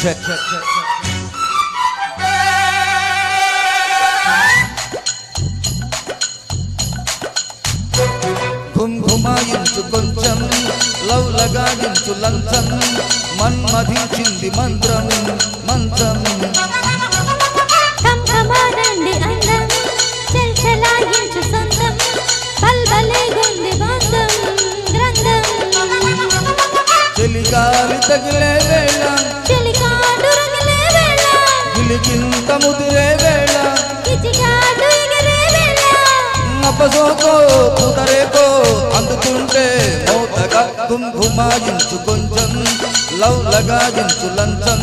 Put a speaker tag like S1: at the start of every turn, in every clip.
S1: check ఘుమాయించు కొంచెం love లగాయించు లంచం మన్మధించింది మంత్రం మంచం
S2: కంకమాడండి అందం చల్చలాయించు సొంతం బల్బలేగుంది బంధం గ్రంథం
S1: చెలిగాలి తగిలే వేళ
S2: చెలికాడు రగిలే వేళ
S1: గిలిగింత ముదిరే వేళ
S2: కిచిగాడు ఎగిరే వేళ
S1: అప్పసోకో కుదరేకో అందుకుంటే మోతగా ఘుమాయించు కొంచెం లవ్ లగాయించు లంచం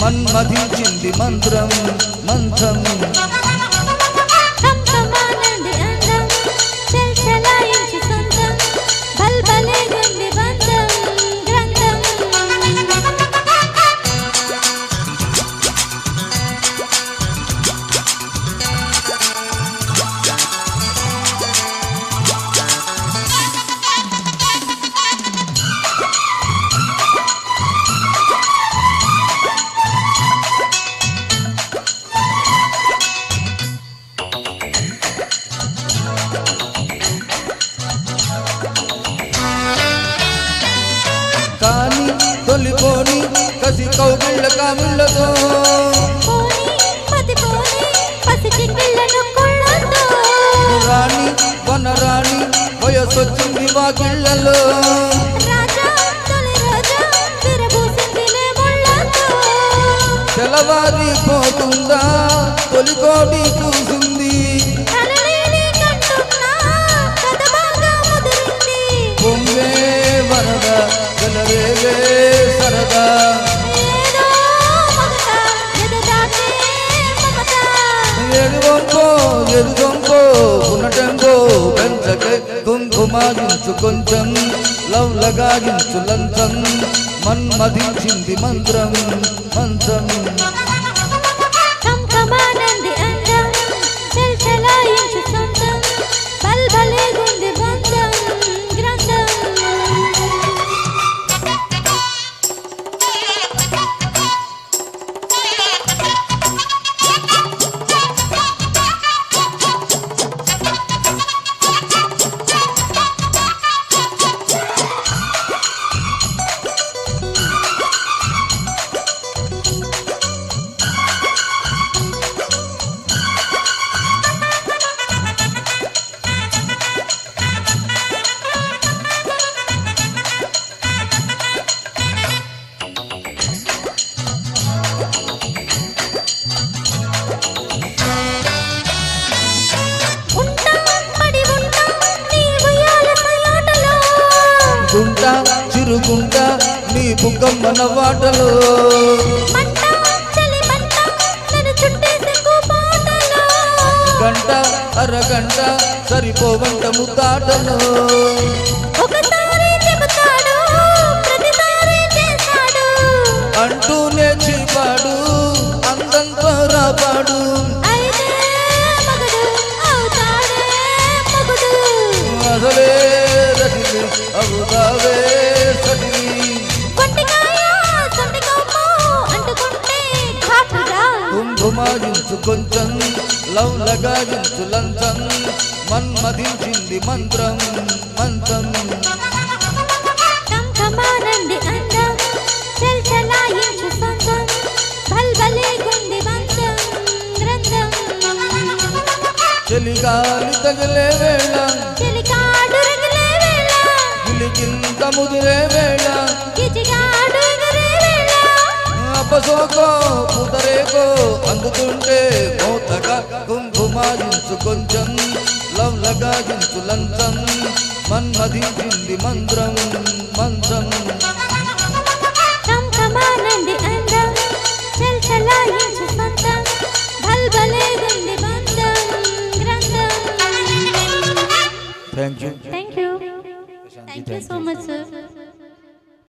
S1: మన్మధించింది మంత్రం మంచం
S2: కంకమాడండి అందం చల్చలాయించు సొంతం బల్బలేగుంది బంధం గ్రంథం
S1: కానీ తొలిపోని కసి కౌగిళ్ళ కామిళ్ళతో రాణి వనరాణి వయసొచ్చింది వాకిళ్ళలో తెల్లవారి పోతుందా తొలికోటి కూసింది పొంగే వరద జలరేగే సరదా ఎదుగొంకో ఉన్నటెంకో పెంచకే ఘుమాయించు కొంచెం లవ్ లగాయించు లంచం మన్మధించింది మంత్రం మంత్రం
S2: కంకమాడండి అందం చల్చలాయించు సొంతం బల్బలేగుంది బంధం గ్రంథం
S1: గుంట చిరుగుంట నీ బుగ్గమ్మన వాటలో గంట అరగంట సరిపోవంట ముద్దాటలో అంటూనే చీపాడు అందంతో రాపాడు అసలే రటిలి అవుతావే సటిలి ఘుమాయించు కొంచెం లవ్ లగాయించు లంచం మన్మధించింది మంత్రం మంత్రం
S2: కంకమాడండి అందం చల్చలాయించు సొంతం బల్బలేగుంది బంధం గ్రంథం
S1: చెలిగాలి తగిలే వేళ
S2: చెలికాడు రగిలే వేళ
S1: గిలిగింత ముదిరే వేళ
S2: కిచిగాడు ఎగిరే వేళ
S1: అప్పసోకో కుదరేకో అందుకుంటే మోతగా ఘుమాయించు కొంచెం లవ్ లగాయించు లంచం మన్మధించింది మంత్రం మంత్రం
S2: కంకమాడండి అందం చల్చలాయించు సొంతం బల్బలేగుంది బంధం గ్రంథం
S1: thank you
S2: thank you so much sir